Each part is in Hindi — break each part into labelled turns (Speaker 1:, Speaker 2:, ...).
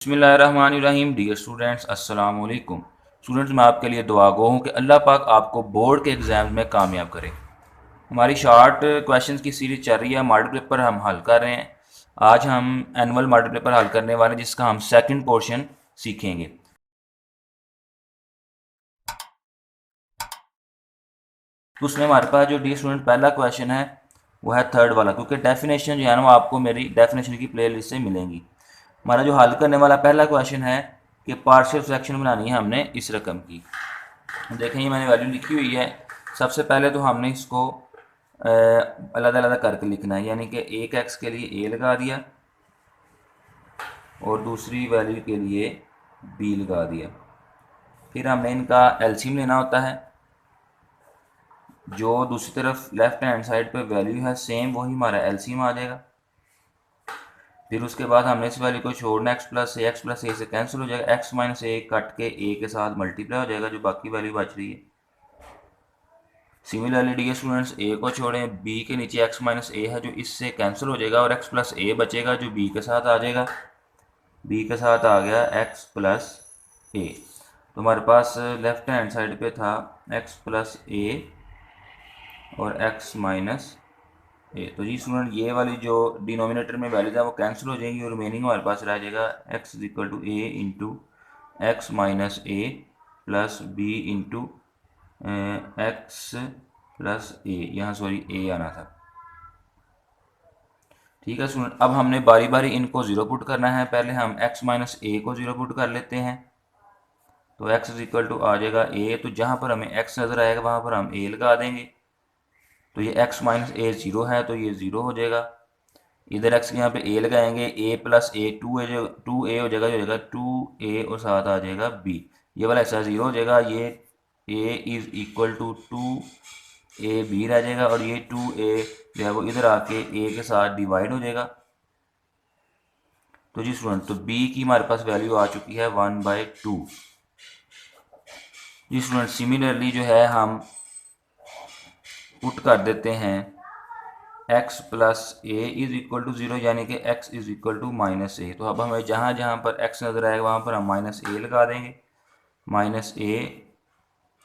Speaker 1: बिस्मिल्लाहिर्रहमानिर्रहीम। डियर स्टूडेंट्स, अस्सलाम वालेकुम। स्टूडेंट्स, मैं आपके लिए दुआ गो हूँ कि अल्लाह पाक आपको बोर्ड के एग्ज़ाम में कामयाब करे। हमारी शॉर्ट क्वेश्चंस की सीरीज चल रही है, मॉडल पेपर हम हल कर रहे हैं। आज हम एनुअल मॉडल पेपर हल करने वाले हैं, जिसका हम सेकंड पोर्शन सीखेंगे। तो उसमें हमारे पास जो डियर स्टूडेंट पहला क्वेश्चन है वो है थर्ड वाला, क्योंकि डेफिनेशन जो है ना वो आपको मेरी डेफिनेशन की प्ले लिस्ट से मिलेंगी। हमारा जो हल करने वाला पहला क्वेश्चन है कि पार्शियल फ्रैक्शन बनानी है हमने इस रकम की। देखें, ये मैंने वैल्यू लिखी हुई है। सबसे पहले तो हमने इसको अलग अलग करके लिखना है, यानी कि एक एक्स के लिए ए लगा दिया और दूसरी वैल्यू के लिए बी लगा दिया। फिर हमने इनका एलसीएम लेना होता है। जो दूसरी तरफ लेफ्ट हैंड साइड पे वैल्यू है सेम, वही हमारा एलसीएम आ जाएगा। फिर उसके बाद हमने इस वैल्यू को छोड़ना, एक्स प्लस ए से कैंसिल हो जाएगा, एक्स माइनस ए कट के ए के साथ मल्टीप्लाई हो जाएगा, जो बाकी वैल्यू बच रही है। सिमिलरली डियर स्टूडेंट्स, ए को छोड़ें, बी के नीचे एक्स माइनस ए है जो इससे कैंसिल हो जाएगा और एक्स प्लस ए बचेगा जो बी के साथ आ जाएगा। बी के साथ आ गया एक्स प्लस ए। तो हमारे पास लेफ्ट हैंड साइड पे था एक्स प्लस ए और एक्स माइनस ए। तो जी स्टूडेंट, ये वाली जो डिनोमिनेटर में वैल्यूज है वो कैंसिल हो जाएंगी और रिमेनिंग हमारे पास रह जाएगा x is equal to a into x minus a plus b into x plus a. यहाँ सॉरी ए आना था। ठीक है स्टूडेंट, अब हमने बारी बारी इनको ज़ीरो पुट करना है। पहले हम एक्स माइनस ए को ज़ीरो पुट कर लेते हैं। तो एक्स इज इक्वल टू आ जाएगा ए, तो जहाँ पर हमें एक्स नज़र आएगा वहाँ पर हम ए लगा देंगे। तो ये एक्स माइनस ए ज़ीरो है तो ये ज़ीरो हो जाएगा। इधर एक्स के यहाँ पे ए लगाएंगे, ए प्लस ए टू ए हो जाएगा, जो हो जाएगा टू ए और साथ आ जाएगा बी। ये वाला हिस्सा ज़ीरो हो जाएगा। ये a is equal to two a b रह जाएगा और ये टू ए जो है वो इधर आके ए के साथ डिवाइड हो जाएगा। तो जी स्टूडेंट, तो बी की हमारे पास वैल्यू आ चुकी है 1/2। जी स्टूडेंट, सिमिलरली जो है हम पुट कर देते हैं x plus a is equal to zero, यानी कि x is equal to minus a. तो अब हमें जहाँ जहाँ पर x नज़र आएगा वहाँ पर हम माइनस ए लगा देंगे। Minus A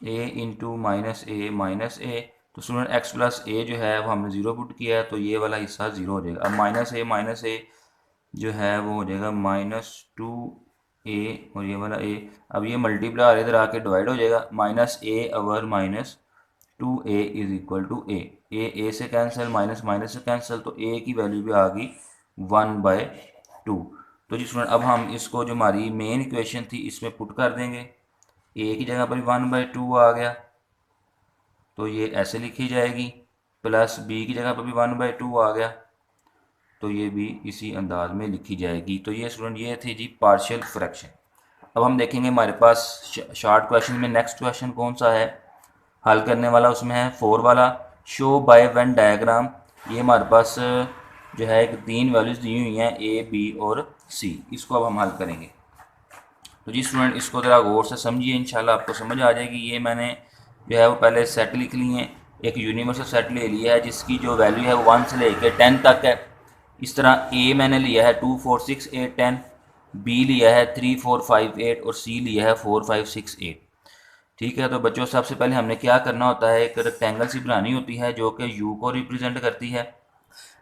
Speaker 1: into minus a. तो स्टूडेंट x प्लस ए जो है वो हमने ज़ीरो पुट किया है, तो ये वाला हिस्सा ज़ीरो हो जाएगा। अब माइनस ए जो है वो हो जाएगा -2a और ये वाला a। अब ये मल्टीप्लाई और इधर आके डिवाइड हो जाएगा। Minus a over -2a is equal to a से कैंसिल, माइनस माइनस से कैंसिल, तो a की वैल्यू भी आ गई 1/2। तो जी स्टूडेंट, अब हम इसको जो हमारी मेन इक्वेशन थी इसमें पुट कर देंगे। a की जगह पर 1/2 आ गया तो ये ऐसे लिखी जाएगी, प्लस b की जगह पर भी 1/2 आ गया तो ये भी इसी अंदाज में लिखी जाएगी। तो ये स्टूडेंट, ये थी जी पार्शियल फ्रैक्शन। अब हम देखेंगे हमारे पास शॉर्ट क्वेश्चन में नेक्स्ट क्वेश्चन कौन सा है हल करने वाला। उसमें है 4 वाला, शो बाय वेन डायग्राम। ये हमारे पास जो है एक 3 वैल्यूज दी हुई हैं ए बी और सी। इसको अब हम हल करेंगे। तो जी स्टूडेंट, इसको ज़रा गौर से समझिए, इंशाल्लाह आपको समझ आ जाएगी। ये मैंने जो है वो पहले सेट लिख लिए हैं। एक यूनिवर्सल सेट ले लिया है जिसकी जो वैल्यू है वो 1 से लेकर 10 तक है। इस तरह ए मैंने लिया है 2 4 6 8 10, बी लिया है 3 4 5 8 और सी लिया है 4 5 6 8। ठीक है, तो बच्चों सबसे पहले हमने क्या करना होता है, एक रेक्टेंगल सी बनानी होती है जो कि यू को रिप्रेजेंट करती है।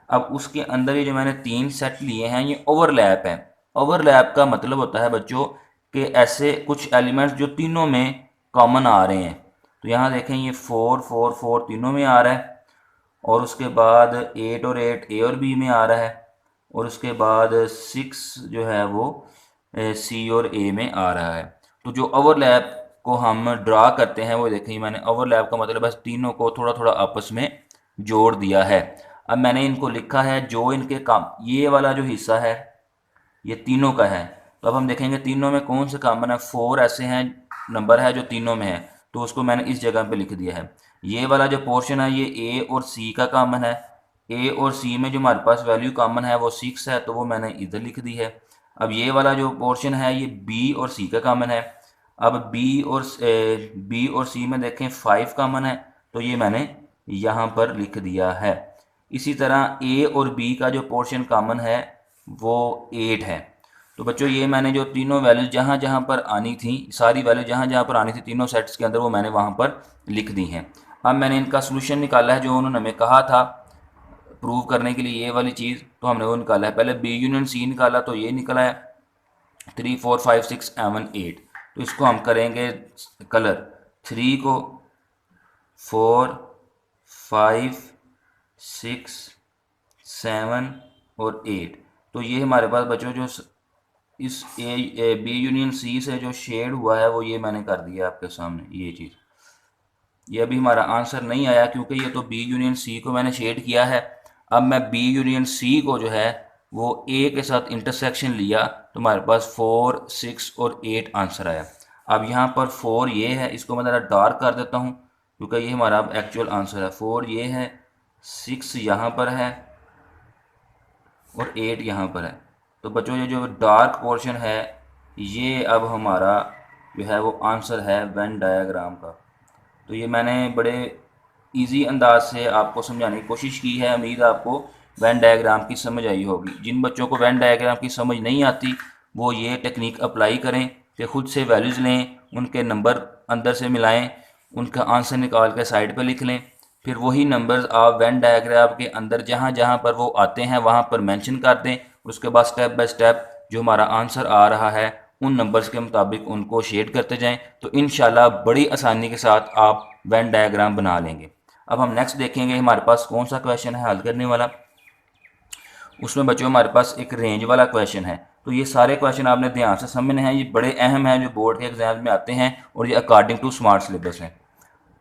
Speaker 1: अब उसके अंदर ये जो मैंने 3 सेट लिए हैं ये ओवरलैप है। ओवरलैप का मतलब होता है बच्चों कि ऐसे कुछ एलिमेंट्स जो तीनों में कॉमन आ रहे हैं। तो यहाँ देखें, ये 4 4 4 तीनों में आ रहा है और उसके बाद 8 और 8 ए और बी में आ रहा है और उसके बाद 6 जो है वो सी और ए में आ रहा है। तो जो ओवरलैप को हम ड्रा करते हैं वो देखें, मैंने ओवरलैप का मतलब बस तीनों को थोड़ा थोड़ा आपस में जोड़ दिया है। अब मैंने इनको लिखा है, जो इनके काम, ये वाला जो हिस्सा है ये तीनों का है। तो अब हम देखेंगे तीनों में कौन से कॉमन है। 4 ऐसे हैं नंबर है जो तीनों में है, तो उसको मैंने इस जगह पे लिख दिया है। ये वाला जो पोर्शन है ये ए और सी का कॉमन है। ए और सी में जो हमारे पास वैल्यू कॉमन है वो 6 है, तो वो मैंने इधर लिख दी है। अब ये वाला जो पोर्शन है ये बी और सी का कॉमन है। अब बी और सी में देखें 5 कॉमन है, तो ये मैंने यहाँ पर लिख दिया है। इसी तरह ए और बी का जो पोर्शन कॉमन है वो 8 है। तो बच्चों ये मैंने जो तीनों वैल्यूज जहाँ जहाँ पर आनी थी, सारी वैल्यू जहाँ जहाँ पर आनी थी तीनों सेट्स के अंदर, वो मैंने वहाँ पर लिख दी हैं। अब मैंने इनका सोल्यूशन निकाला है जो उन्होंने हमें कहा था प्रूव करने के लिए, ये वाली चीज़ तो हमने वो निकाला है। पहले बी यूनियन सी निकाला तो ये निकला है 3 4 5 6 7 8। तो इसको हम करेंगे कलर, 3 को 4 5 6 7 और 8। तो ये हमारे पास बच्चों जो इस बी यूनियन सी से जो शेड हुआ है वो ये मैंने कर दिया आपके सामने। ये चीज़, ये अभी हमारा आंसर नहीं आया क्योंकि ये तो बी यूनियन सी को मैंने शेड किया है। अब मैं बी यूनियन सी को जो है वो ए के साथ इंटरसेक्शन लिया तो हमारे पास 4 6 और 8 आंसर आया। अब यहाँ पर 4 ये है, इसको मैं ज़रा डार्क कर देता हूँ क्योंकि ये हमारा अब एक्चुअल आंसर है। 4 ये है, 6 यहाँ पर है और 8 यहाँ पर है। तो बच्चों ये जो डार्क पोर्शन है ये अब हमारा जो है वो आंसर है वेन डायग्राम का। तो ये मैंने बड़े इजी अंदाज से आपको समझाने की कोशिश की है। उम्मीद है आपको वेन डायग्राम की समझ आई होगी। जिन बच्चों को वेन डायग्राम की समझ नहीं आती वो ये टेक्निक अप्लाई करें कि खुद से वैल्यूज़ लें, उनके नंबर अंदर से मिलाएं, उनका आंसर निकाल के साइड पर लिख लें, फिर वही नंबर्स आप वेन डायग्राम के अंदर जहाँ जहाँ पर वो आते हैं वहाँ पर मेंशन कर दें। उसके बाद स्टेप बाय स्टेप जो हमारा आंसर आ रहा है उन नंबर्स के मुताबिक उनको शेड करते जाएं, तो इंशाल्लाह बड़ी आसानी के साथ आप वेन डायग्राम बना लेंगे। अब हम नेक्स्ट देखेंगे हमारे पास कौन सा क्वेश्चन है हल करने वाला। उसमें बच्चों हमारे पास एक रेंज वाला क्वेश्चन है। तो ये सारे क्वेश्चन आपने ध्यान से समझने हैं, ये बड़े अहम हैं जो बोर्ड के एग्जाम में आते हैं और ये अकॉर्डिंग टू स्मार्ट सिलेबस हैं।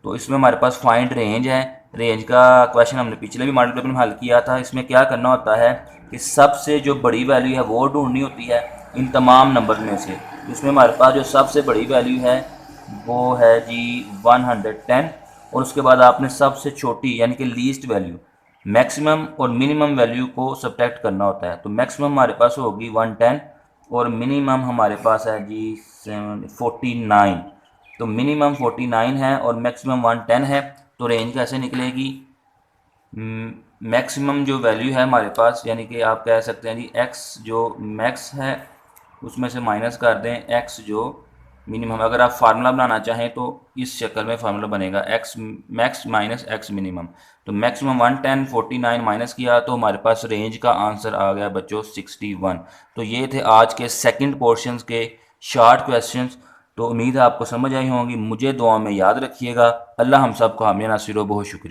Speaker 1: तो इसमें हमारे पास फाइंड रेंज है। रेंज का क्वेश्चन हमने पिछले भी मॉडल पेपर में हल किया था। इसमें क्या करना होता है कि सबसे जो बड़ी वैल्यू है वो ढूंढनी होती है इन तमाम नंबर में से। इसमें हमारे पास जो सबसे बड़ी वैल्यू है वो है जी 110, और उसके बाद आपने सबसे छोटी यानी कि लीस्ट वैल्यू, मैक्सिमम और मिनिमम वैल्यू को सब्ट्रैक्ट करना होता है। तो मैक्सिमम हमारे पास होगी 110 और मिनिमम हमारे पास है जी 49। तो मिनिमम 49 है और मैक्सिमम 110 है। तो रेंज कैसे निकलेगी? मैक्सिमम जो वैल्यू है हमारे पास यानी कि आप कह सकते हैं जी एक्स जो मैक्स है उसमें से माइनस कर दें एक्स जो मिनिमम। अगर आप फार्मूला बनाना चाहें तो इस शक्ल में फार्मूला बनेगा x max minus x minimum. तो मैक्सिमम 110 49 माइनस किया तो हमारे पास रेंज का आंसर आ गया बच्चों 61। तो ये थे आज के सेकंड पोर्शंस के शॉर्ट क्वेश्चंस। तो उम्मीद है आपको समझ आई होंगी। मुझे दुआ में याद रखिएगा। अल्लाह हम सब को हामी नासिर, बहुत शुक्रिया।